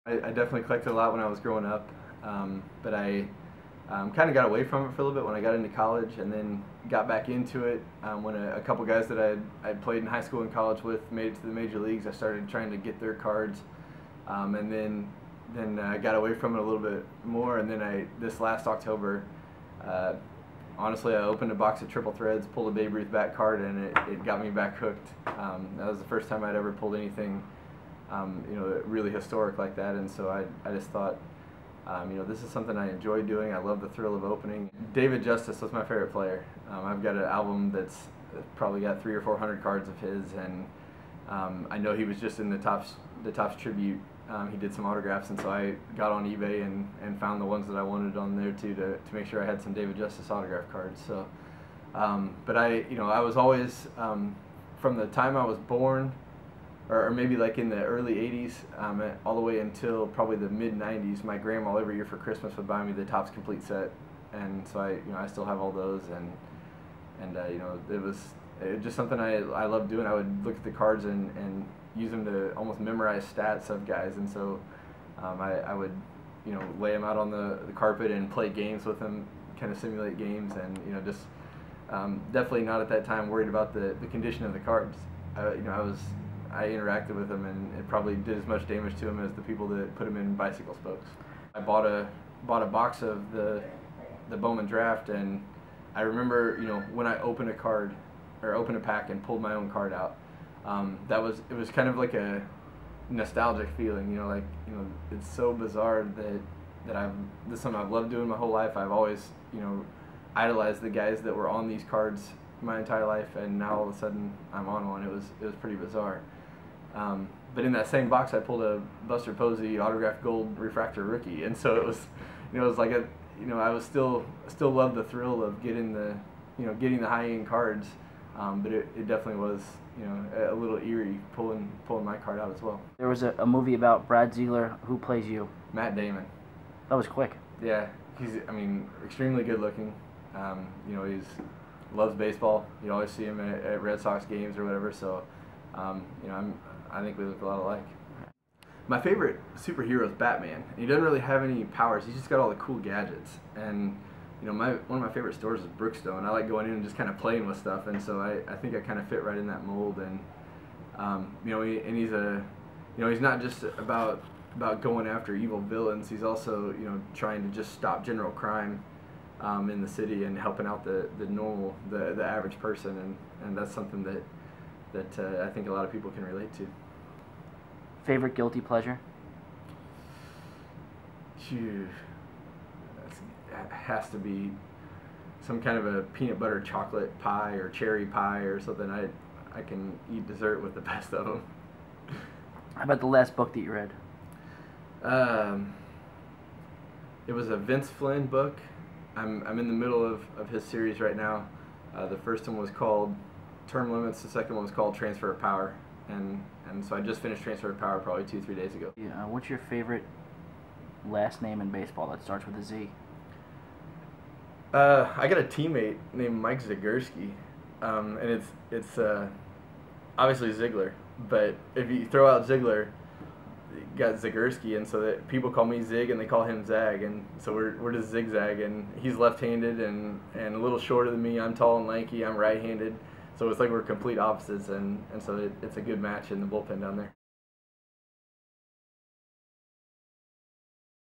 I definitely collected a lot when I was growing up, but I kind of got away from it for a little bit when I got into college, and then got back into it when a couple guys that I'd played in high school and college with made it to the major leagues. I started trying to get their cards, and then I got away from it a little bit more, and then this last October, honestly, I opened a box of triple threads, pulled a Babe Ruth back card, and it got me back hooked. That was the first time I'd ever pulled anything really historic like that, and so I just thought, this is something I enjoy doing. I love the thrill of opening. David Justice was my favorite player. I've got an album that's probably got 300 or 400 cards of his, and I know he was just in the Topps tribute. He did some autographs, and so I got on eBay and found the ones that I wanted on there too, to make sure I had some David Justice autograph cards. So, but I was always, from the time I was born, or maybe like in the early 80s, all the way until probably the mid 90s, my grandma every year for Christmas would buy me the Topps complete set, and so I still have all those, and it was just something I loved doing. I would look at the cards and use them to almost memorize stats of guys, and so I would lay them out on the carpet and play games with them, kind of simulate games, and just definitely not at that time worried about the condition of the cards. I interacted with them, and it probably did as much damage to them as the people that put them in bicycle spokes. I bought a box of the Bowman Draft, and I remember when I opened a card or opened a pack and pulled my own card out, it was kind of like a nostalgic feeling. It's so bizarre that this is something I've loved doing my whole life. I've always idolized the guys that were on these cards my entire life, and now all of a sudden I'm on one. It was pretty bizarre. But in that same box, I pulled a Buster Posey autographed gold refractor rookie, and so it was like I was still loved the thrill of getting the high end cards, but it definitely was a little eerie pulling my card out as well. There was a movie about Brad Ziegler. Who plays you? Matt Damon. That was quick. Yeah, he's extremely good looking. He's loves baseball. You always see him at Red Sox games or whatever. So, I think we look a lot alike. My favorite superhero is Batman. He doesn't really have any powers. He's just got all the cool gadgets. And one of my favorite stores is Brookstone. I like going in and just kind of playing with stuff. And so I think I kind of fit right in that mold. And he's not just about going after evil villains. He's also trying to just stop general crime in the city and helping out the average person, and that's something that I think a lot of people can relate to. Favorite guilty pleasure? Phew. That has to be some kind of a peanut butter chocolate pie or cherry pie or something. I can eat dessert with the best of them. How about the last book that you read? It was a Vince Flynn book. I'm in the middle of his series right now. The first one was called Term Limits. The second one was called Transfer of Power, and so I just finished Transfer of Power probably 2-3 days ago. What's your favorite last name in baseball that starts with a Z? I got a teammate named Mike Zagurski, and it's obviously Ziegler, but if you throw out Ziegler, you got Zagurski, and so that people call me Zig and they call him Zag, and so we're just zigzag, and he's left-handed and a little shorter than me. I'm tall and lanky. I'm right-handed, so it's like we're complete opposites, and so it's a good match in the bullpen down there.